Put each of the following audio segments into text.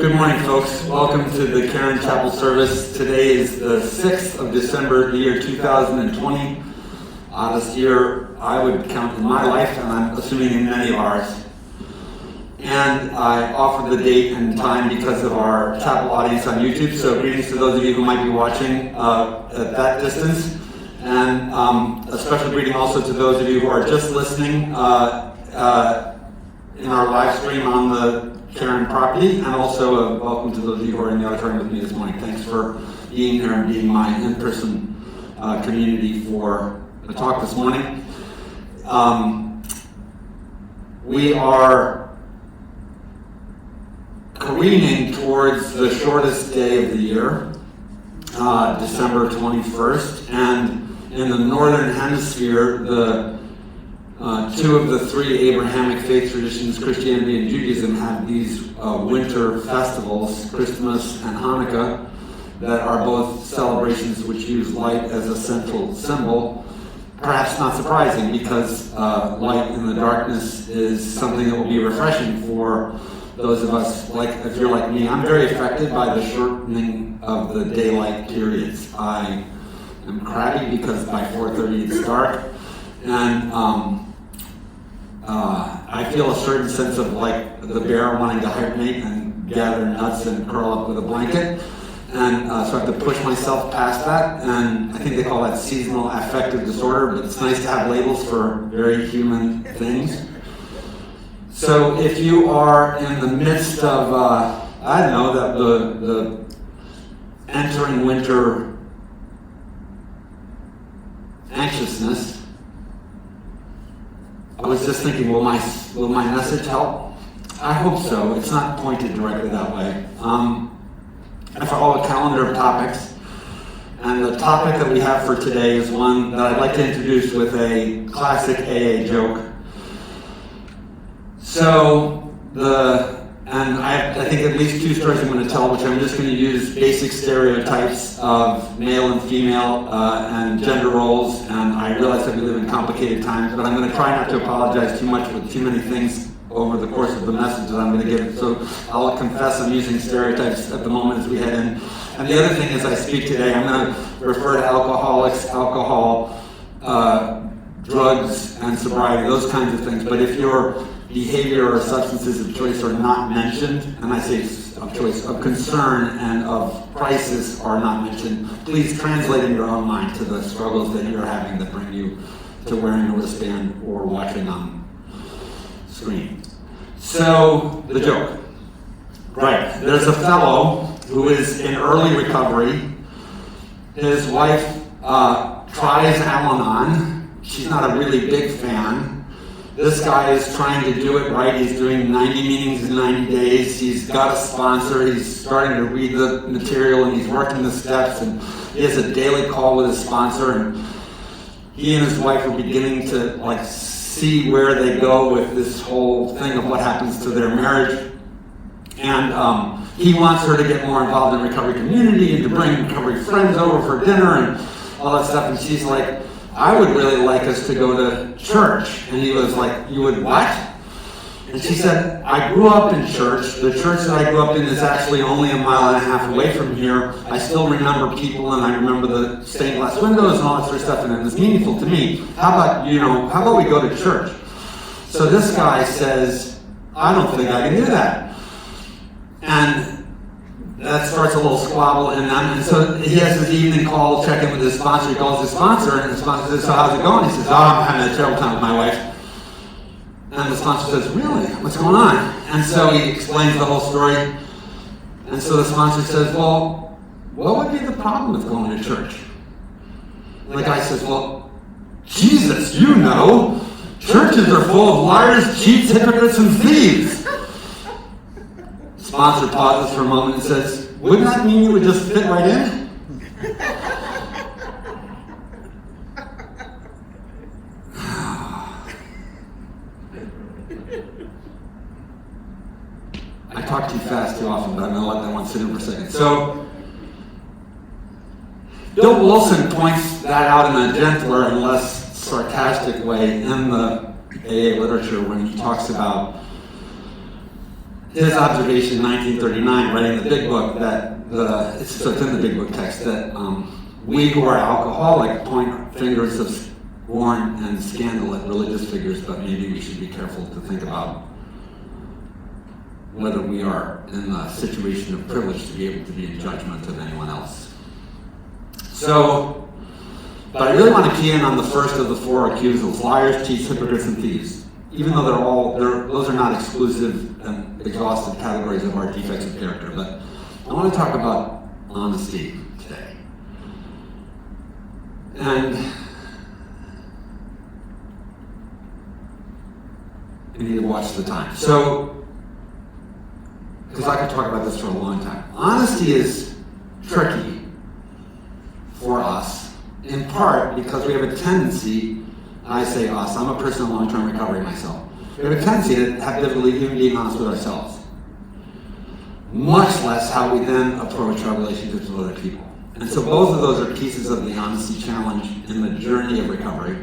Good morning, folks. Welcome to the Caron Chapel service. Today is the 6th of December, the year 2020. Oddest year I would count in my life, and I'm assuming in many of ours. And I offer the date and time because of our chapel audience on YouTube, so greetings to those of you who might be watching at that distance. And a special greeting also to those of you who are just listening in our live stream on the Caron property, and also welcome to those of you who are in the auditorium with me this morning. Thanks for being here and being my in-person community for the talk this morning. We are careening towards the shortest day of the year, December 21st, and in the northern hemisphere, the two of the three Abrahamic faith traditions, Christianity and Judaism, have these winter festivals, Christmas and Hanukkah, that are both celebrations which use light as a central symbol. Perhaps not surprising, because light in the darkness is something that will be refreshing for those of us, like if you're like me. I'm very affected by the shortening of the daylight periods. I am crabby because by 4:30 it's dark, and I feel a certain sense of like the bear wanting to hibernate and gather nuts and curl up with a blanket. And so I have to push myself past that, and I think they call that seasonal affective disorder, but it's nice to have labels for very human things. So if you are in the midst of, I don't know, the entering winter anxiousness, I was just thinking, will my message help? I hope so. It's not pointed directly that way. I follow a calendar of topics, and the topic that we have for today is one that I'd like to introduce with a classic AA joke. I think at least two stories I'm going to tell, which I'm just going to use basic stereotypes of male and female and gender roles, and I realize that we live in complicated times, but I'm going to try not to apologize too much with too many things over the course of the message that I'm going to give. So I'll confess I'm using stereotypes at the moment as we head in. And the other thing as I speak today, I'm going to refer to alcoholics, alcohol, drugs, and sobriety, those kinds of things. But if your behavior or substances of choice are not mentioned, and I say of choice, of concern and of crisis are not mentioned, please translate in your own mind to the struggles that you're having that bring you to wearing a wristband or watching on screen. So, the joke. Right, there's a fellow who is in early recovery. His wife tries Al-Anon. She's not a really big fan. This guy is trying to do it right. He's doing 90 meetings in 90 days. He's got a sponsor. He's starting to read the material, and he's working the steps, and he has a daily call with his sponsor, and he and his wife are beginning to see where they go with this whole thing of what happens to their marriage. And he wants her to get more involved in the recovery community and to bring recovery friends over for dinner and all that stuff. And she's like, I would really like us to go to church. And he was like, you would what? And she said, I grew up in church. The church that I grew up in is actually only a mile and a half away from here. I still remember people, and I remember the stained glass windows and all that sort of stuff, and it was meaningful to me. How about we go to church? So this guy says, I don't think I can do that. And that starts a little squabble in them, and so he has his evening call, check in with his sponsor. He calls his sponsor, and the sponsor says, so how's it going? He says, I'm having a terrible time with my wife. And the sponsor says, really? What's going on? And so he explains the whole story. And so the sponsor says, well, what would be the problem with going to church? And the guy says, well, Jesus, you know, churches are full of liars, cheats, hypocrites, and thieves. The sponsor pauses for a moment and says, wouldn't that mean you would just fit right in? I talk too fast too often, but I'm going to let that one sit in for a second. So, Bill Wilson points that out in a gentler and less sarcastic way in the AA literature when he talks about his observation in 1939, writing the big book, that it's in the big book text, that we who are alcoholic point fingers of scorn and scandal at religious figures, but maybe we should be careful to think about whether we are in a situation of privilege to be able to be in judgment of anyone else. So, but I really want to key in on the first of the four accusals: liars, cheats, hypocrites, and thieves. Even though those are not exclusive and exhaustive categories of our defects of character, but I want to talk about honesty today. And I need to watch the time. So, because I could talk about this for a long time. Honesty is tricky for us, in part because we have a tendency, and I say us, I'm a person in long-term recovery myself, we have a tendency to have difficulty even being honest with ourselves, much less how we then approach our relationships with other people. And so both of those are pieces of the honesty challenge in the journey of recovery.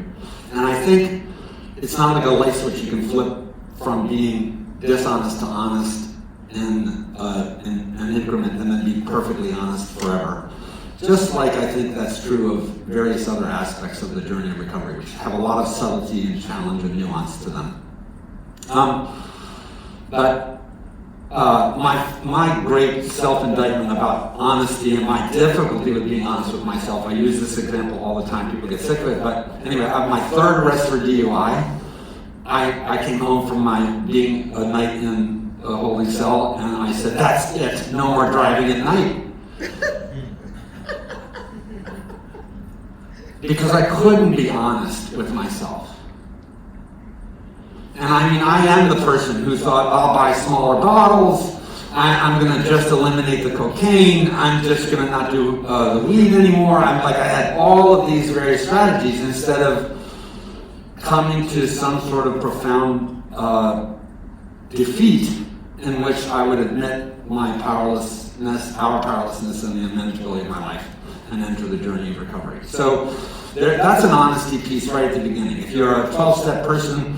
And I think it's not like a light switch you can flip from being dishonest to honest in an increment and then be perfectly honest forever. Just like I think that's true of various other aspects of the journey of recovery, which have a lot of subtlety and challenge and nuance to them. My great self-indictment about honesty and my difficulty with being honest with myself, I use this example all the time, people get sick of it, but anyway, my third arrest for DUI, I came home from being a night in a holding cell, and I said, that's it, no more driving at night. Because I couldn't be honest with myself. And I mean, I am the person who thought, I'll buy smaller bottles, I'm going to just eliminate the cocaine, I'm just going to not do the weed anymore. I had all of these various strategies instead of coming to some sort of profound defeat in which I would admit my powerlessness, our powerlessness, and the unmanageability of my life, and enter the journey of recovery. So that's an honesty piece right at the beginning. If you're a 12-step person,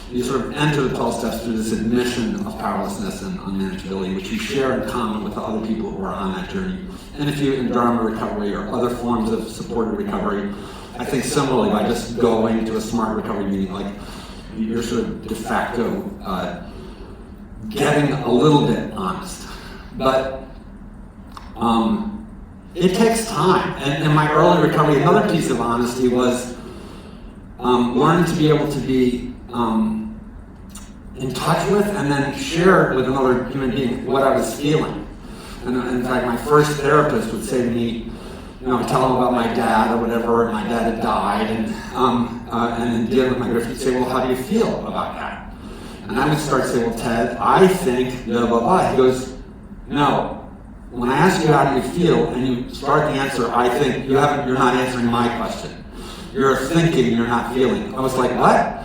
you sort of enter the 12 steps through this admission of powerlessness and unmanageability, which you share in common with the other people who are on that journey. And if you in Dharma recovery or other forms of supported recovery, I think similarly, by just going to a smart recovery meeting, like you're sort of de facto getting a little bit honest. But it takes time. And in my early recovery, another piece of honesty was learning to be able to be in touch with and then share with another human being what I was feeling. And in fact, my first therapist would say to me, I tell him about my dad or whatever, and my dad had died, and in dealing with my grief, he'd say, well, how do you feel about that? And I would start to say, well, Ted, I think, blah, blah, blah. He goes, no. When I ask you how do you feel, and you start the answer, I think, you're not answering my question. You're thinking, you're not feeling. I was like, what?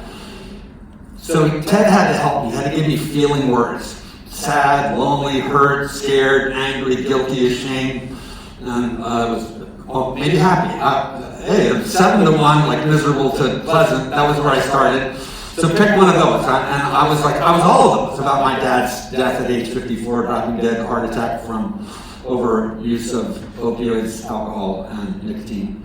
So Ted had to help me, had to give me feeling words. Sad, lonely, hurt, scared, angry, guilty, ashamed, and maybe happy. 7 to 1, like miserable to pleasant, that was where I started. So pick one of those. And I was all of those, about my dad's death at age 54, dropping dead, heart attack from overuse of opioids, alcohol, and nicotine.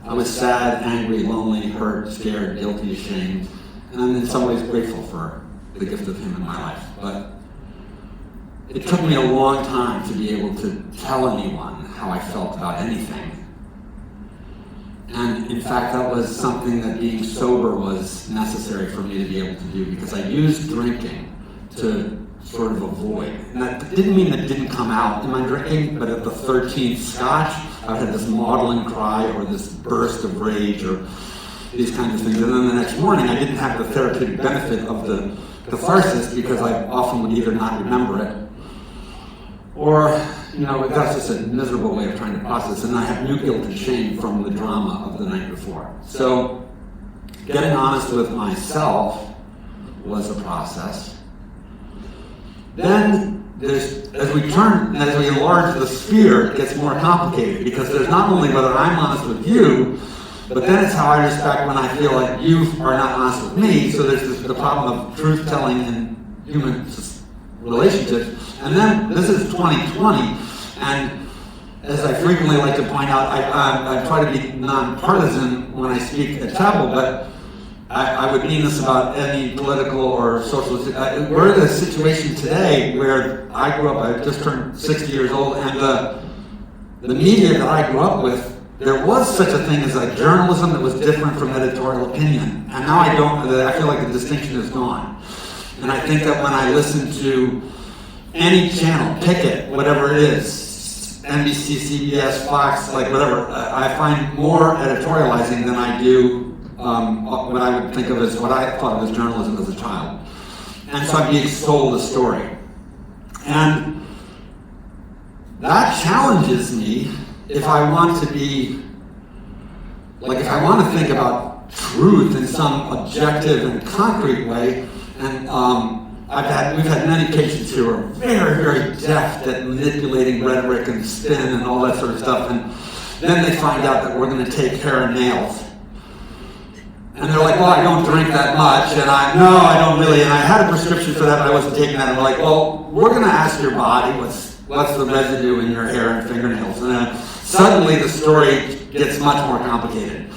I was sad, angry, lonely, hurt, scared, guilty, ashamed, and in some ways grateful for the gift of him in my life. But it took me a long time to be able to tell anyone how I felt about anything. And in fact, that was something that being sober was necessary for me to be able to do, because I used drinking to sort of avoid. And that didn't mean it didn't come out in my drinking, but at the 13th scotch, I had this maudlin cry or this burst of rage or these kinds of things. And then the next morning, I didn't have the therapeutic benefit of the catharsis, because I often would either not remember it, or, that's just a miserable way of trying to process. And I have new guilt and shame from the drama of the night before. So getting honest with myself was a process. Then as we enlarge the sphere, it gets more complicated, because there's not only whether I'm honest with you, but then it's how I respect when I feel like you are not honest with me. So there's the problem of truth-telling and human relationships. And then this is 2020, and as I frequently like to point out, I try to be nonpartisan when I speak at chapel, but I would mean this about any political or social. We're in a situation today where I grew up. I just turned 60 years old, and the media that I grew up with, there was such a thing as a journalism that was different from editorial opinion, and now I don't. I feel like the distinction is gone, and I think that when I listen to any channel, pick it, whatever it is, NBC, CBS, Fox, like whatever, I find more editorializing than I do what I would think of as what I thought of as journalism as a child. And so I'm being sold a story. And that challenges me if I want to be, like if I want to think about truth in some objective and concrete way. And we've had many patients who are very, very deft at manipulating rhetoric and spin and all that sort of stuff. And then they find out that we're going to take hair and nails. And they're like, well, I don't drink that much, and I don't really, and I had a prescription for that, but I wasn't taking that. And we're like, well, we're going to ask your body what's the residue in your hair and fingernails. And then suddenly the story gets much more complicated.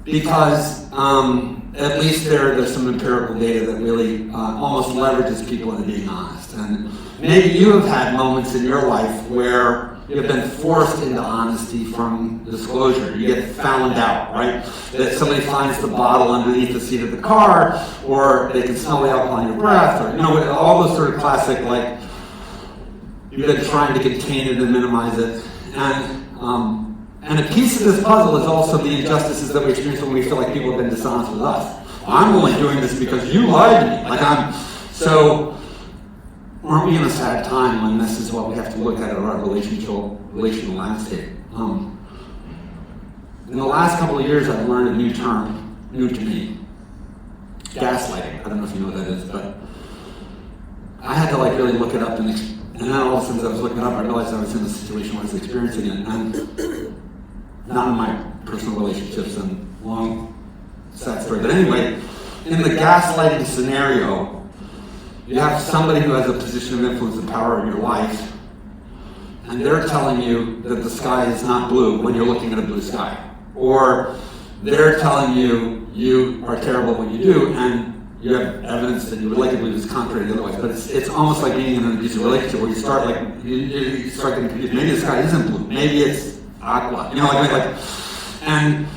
Because at least there's some empirical data that really almost leverages people into being honest. And maybe you have had moments in your life where you've been forced into honesty from disclosure. You get found out, right? That somebody finds the bottle underneath the seat of the car, or they can smell the alcohol in your breath, or all those sort of classic, like, you've been trying to contain it and minimize it. And a piece of this puzzle is also the injustices that we experience when we feel like people have been dishonest with us. I'm only doing this because you lied to me. So aren't we in a sad time when this is what we have to look at in our relational landscape? In the last couple of years, I've learned a new term, new to me, gaslighting. I don't know if you know what that is, but I had to really look it up, and then all of a sudden as I was looking it up, I realized I was in a situation where I was experiencing it, and not in my personal relationships, and long, sad story. But anyway, in the gaslighting scenario, you have somebody who has a position of influence and power in your life, and they're telling you that the sky is not blue when you're looking at a blue sky. Or they're telling you you are terrible when you do, and you have evidence that you would like to believe is contrary to otherwise. But it's almost like being in an abusive relationship where you start you start getting confused. Maybe the sky isn't blue. Maybe it's aqua. And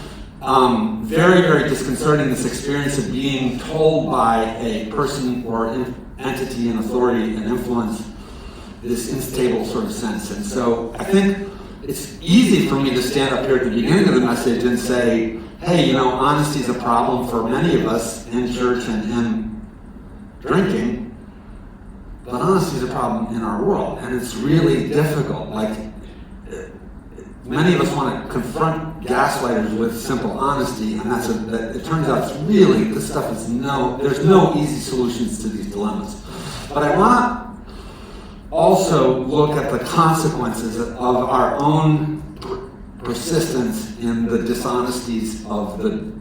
very, very disconcerting, this experience of being told by a person or entity and authority and influence this unstable sort of sense. And so I think it's easy for me to stand up here at the beginning of the message and say, hey, honesty is a problem for many of us in church and in drinking, but honesty is a problem in our world, and it's really difficult. Many of us want to confront gaslighters with simple honesty, and it turns out it's really, this stuff is there's no easy solutions to these dilemmas. But I want to also look at the consequences of our own persistence in the dishonesties of the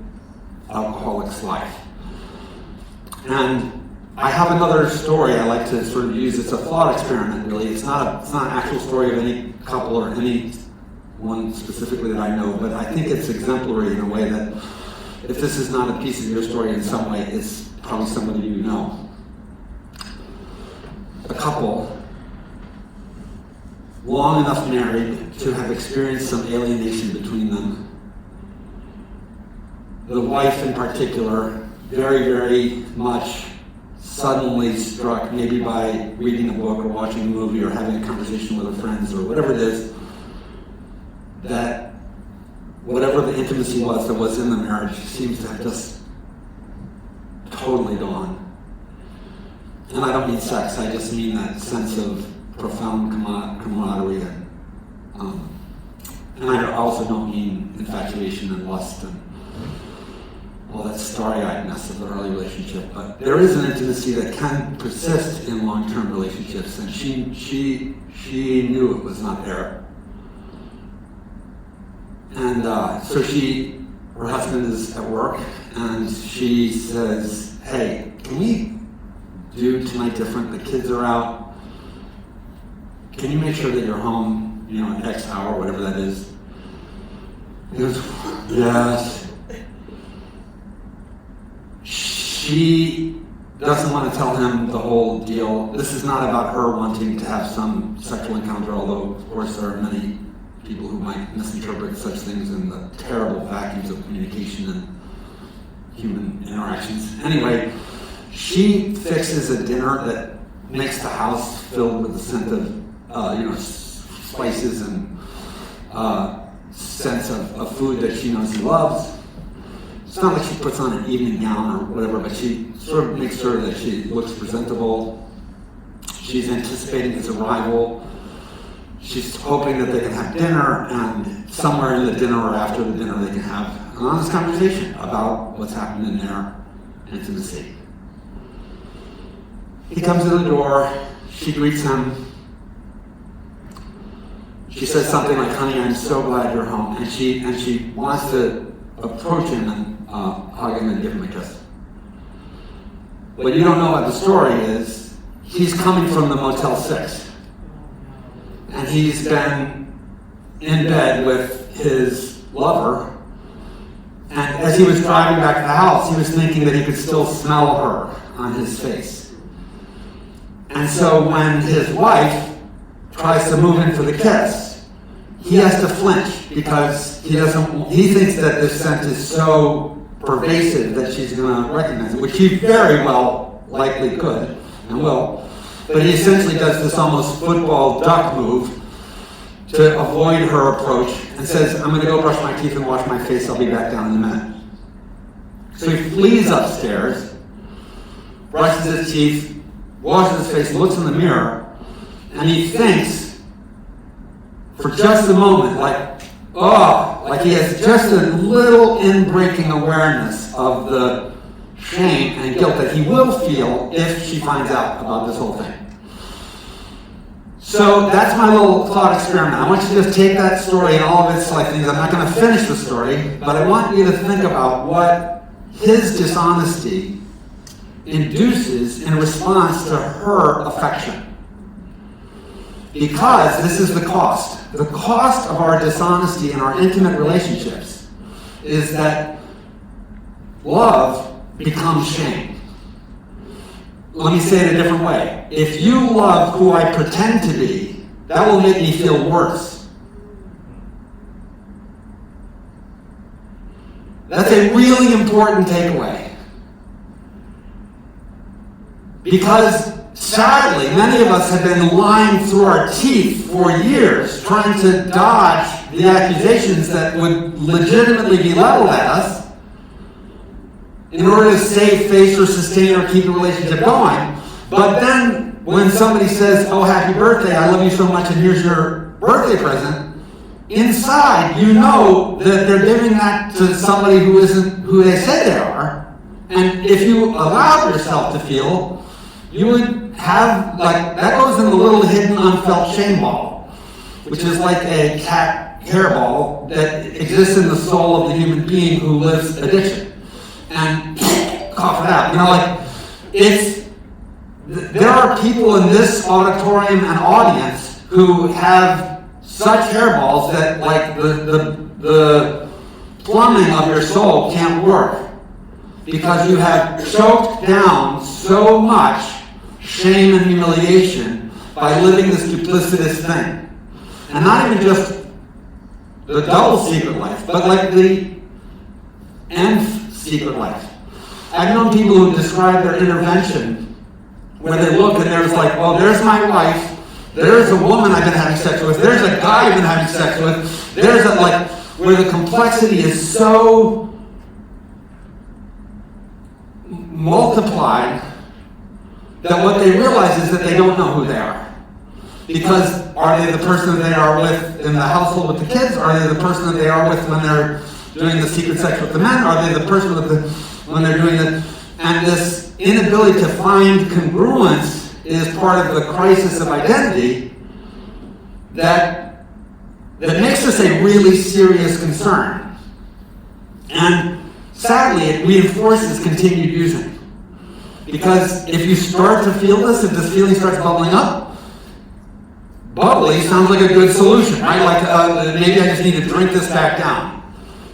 alcoholic's life. And I have another story I like to sort of use. It's a thought experiment, really. It's not an actual story of any couple or any one specifically that I know, but I think it's exemplary in a way that if this is not a piece of your story in some way, it's probably somebody you know. A couple, long enough married to have experienced some alienation between them. The wife in particular, very, very much suddenly struck, maybe by reading a book or watching a movie or having a conversation with her friends or whatever it is, that whatever the intimacy was that was in the marriage seems to have just totally gone. And I don't mean sex, I just mean that sense of profound camaraderie. And I also don't mean infatuation and lust and all that starry-eyedness of the early relationship. But there is an intimacy that can persist in long-term relationships, and she knew it was not there. And so her husband is at work, and she says, hey, can we do tonight different? The kids are out. Can you make sure that you're home, at X hour, whatever that is? He goes, yes. She doesn't want to tell him the whole deal. This is not about her wanting to have some sexual encounter, although, of course, there are many people who might misinterpret such things in the terrible vacuums of communication and human interactions. Anyway, she fixes a dinner that makes the house filled with the scent of, spices and sense of food that she knows he loves. It's not like she puts on an evening gown or whatever, but she sort of makes sure that she looks presentable. She's anticipating his arrival. She's hoping that they can have dinner, and somewhere in the dinner or after the dinner they can have an honest conversation about what's happened in their intimacy. He comes to the door. She greets him. She says something like, "Honey, I'm so glad you're home." And she wants to approach him and hug him and give him a kiss. What you don't know about the story is he's coming from the Motel 6. And he's been in bed with his lover. And as he was driving back to the house, he was thinking that he could still smell her on his face. And so when his wife tries to move in for the kiss, he has to flinch because he thinks that this scent is so pervasive that she's going to recognize it, which he very well likely could and will. But he essentially does this almost football duck move to avoid her approach and says, "I'm going to go brush my teeth and wash my face. I'll be back down in a minute." So he flees upstairs, brushes his teeth, washes his face, looks in the mirror, and he thinks for just a moment, like he has just a little inbreaking awareness of the shame and guilt that he will feel if she finds out about this whole thing. So that's my little thought experiment. I want you to just take that story and all of its things. I'm not going to finish the story, but I want you to think about what his dishonesty induces in response to her affection. Because this is the cost. The cost of our dishonesty in our intimate relationships is that love becomes shame. Let me say it a different way. If you love who I pretend to be, that will make me feel worse. That's a really important takeaway. Because sadly, many of us have been lying through our teeth for years, trying to dodge the accusations that would legitimately be leveled at us in order to save face or sustain or keep the relationship going. But then when somebody says, "Oh, happy birthday, I love you so much, and here's your birthday present," inside you know that they're giving that to somebody who isn't who they say they are. And if you allowed yourself to feel, you would have, that goes in the little hidden unfelt shame ball, which is like a cat hairball that exists in the soul of the human being who lives addiction. And cough it out. There are people in this auditorium and audience who have such hairballs that the plumbing of your soul can't work because you have choked down so much shame and humiliation by living this duplicitous thing. And not even just the double secret life, but the nth secret life. I've known people who describe their intervention where they look and there's there's my wife, there's a woman I've been having sex with, there's a guy I've been having sex with, there's where the complexity is so multiplied that what they realize is that they don't know who they are. Because are they the person that they are with in the household with the kids? Are they the person that they are with when they're doing the secret sex with the men? Are they the person when they're doing it? And this inability to find congruence is part of the crisis of identity that makes this a really serious concern. And sadly, it reinforces continued using. Because if you start to feel this, if this feeling starts bubbling up, bubbly sounds like a good solution, right? Like maybe I just need to drink this back down.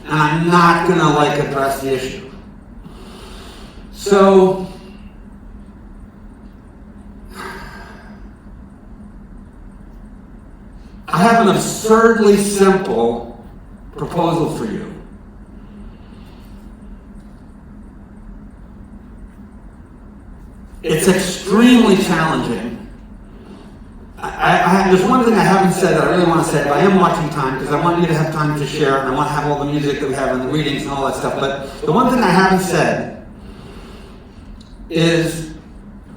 And I'm not going to address the issue. So, I have an absurdly simple proposal for you. It's extremely challenging. There's one thing I haven't said that I really want to say, but I am watching time because I want you to have time to share, and I want to have all the music that we have and the readings and all that stuff. But the one thing I haven't said is,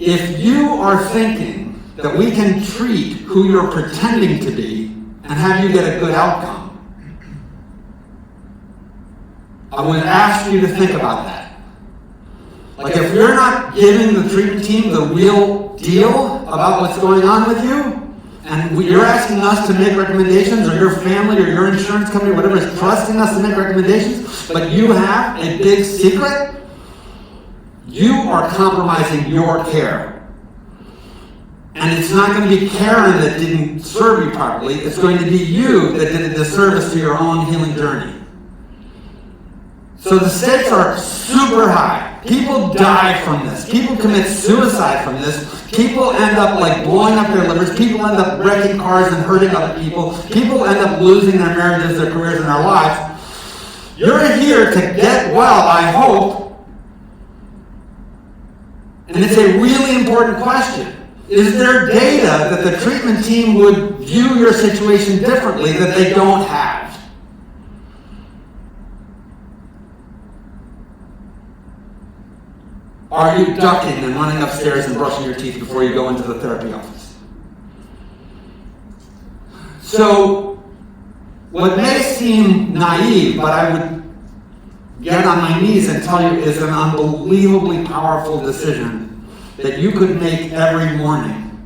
if you are thinking that we can treat who you're pretending to be and have you get a good outcome, I would ask you to think about that. Like, if you're not giving the treatment team the real deal about what's going on with you, and you're asking us to make recommendations, or your family or your insurance company or whatever is trusting us to make recommendations, but you have a big secret, you are compromising your care. And it's not going to be Caron that didn't serve you properly, it's going to be you that did a disservice to your own healing journey. So the stakes are super high. People die from this. People commit suicide from this. People end up blowing up their livers. People end up wrecking cars and hurting other people. People end up losing their marriages, their careers, and their lives. You're here to get well, I hope. And it's a really important question. Is there data that the treatment team would view your situation differently that they don't have? Are you ducking and running upstairs and brushing your teeth before you go into the therapy office? So, what may seem naive, but I would get on my knees and tell you is an unbelievably powerful decision that you could make every morning.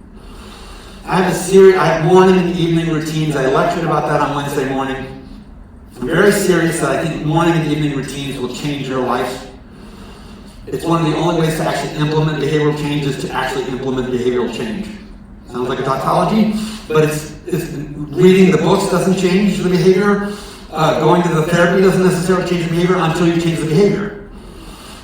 I have morning and evening routines. I lectured about that on Wednesday morning. I'm very serious that I think morning and evening routines will change your life. It's one of the only ways to actually implement behavioral change is to actually implement behavioral change. Sounds like a tautology, but it's reading the books doesn't change the behavior. Going to the therapy doesn't necessarily change the behavior until you change the behavior.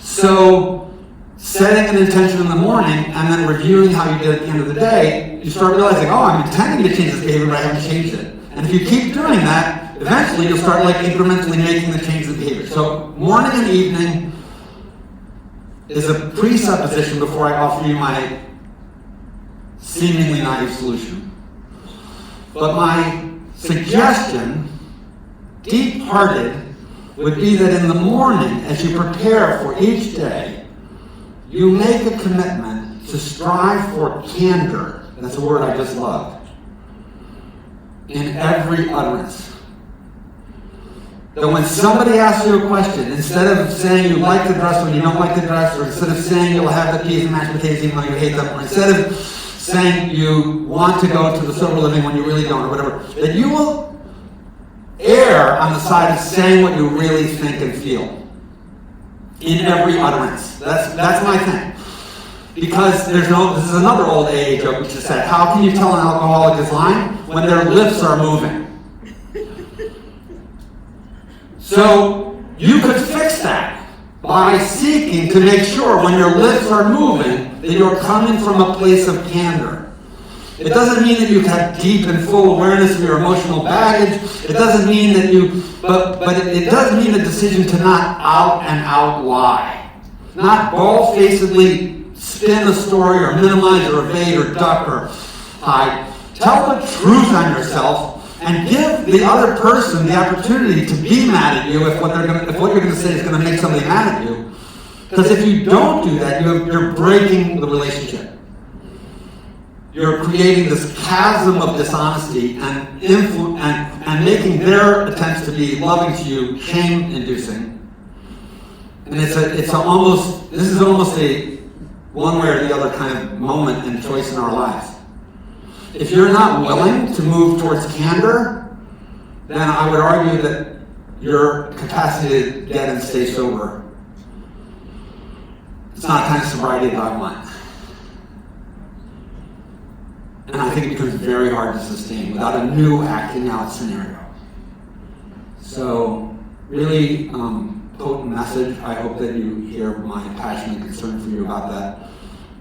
So setting an intention in the morning and then reviewing how you did at the end of the day, you start realizing, oh, I'm intending to change this behavior, but I haven't changed it. And if you keep doing that, eventually you'll start incrementally making the change in the behavior. So morning and evening is a presupposition before I offer you my seemingly naive solution. But my suggestion, deep-hearted, would be that in the morning, as you prepare for each day, you make a commitment to strive for candor. That's a word I just love. In every utterance. That when somebody asks you a question, instead of saying you like to dress when you don't like to dress, or instead of saying you'll have the peas and mashed potatoes even though you hate them, or instead of saying you want to go to the sober living when you really don't, or whatever, that you will err on the side of saying what you really think and feel. In every utterance. That's my thing. Because this is another old AA joke which is said, how can you tell an alcoholic is lying? When their lips are moving. So you could fix that by seeking to make sure when your lips are moving that you're coming from a place of candor. It doesn't mean that you have deep and full awareness of your emotional baggage. It doesn't mean that but it does mean a decision to not out and out lie. Not bald-facedly spin a story or minimize or evade or duck or hide. Tell the truth on yourself and give the other person the opportunity to be mad at you if what you're going to say is going to make somebody mad at you. Because if you don't do that, you're breaking the relationship. You're creating this chasm of dishonesty and making their attempts to be loving to you shame-inducing. And this is almost a one way or the other kind of moment and choice in our lives. If you're not willing to move towards candor, then I would argue that your capacity to get and stay sober It's not the kind of sobriety that I want. And I think it becomes very hard to sustain without a new acting out scenario. So, really potent message. I hope that you hear my passion and concern for you about that.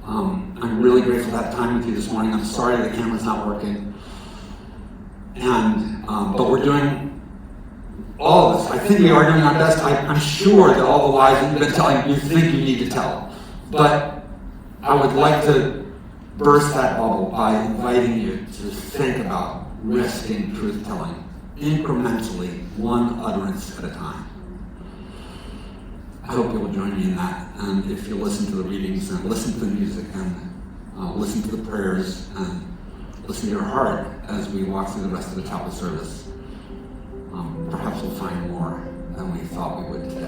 I'm really grateful to have time with you this morning. I'm sorry the camera's not working. And, but we're doing all of this. I think we are doing our best. I'm sure that all the lies that you've been telling, you think you need to tell. But I would like to burst that bubble by inviting you to think about risking truth-telling incrementally, one utterance at a time. I hope you'll join me in that. And if you listen to the readings and listen to the music and listen to the prayers and listen to your heart as we walk through the rest of the chapel service, perhaps we'll find more than we thought we would today.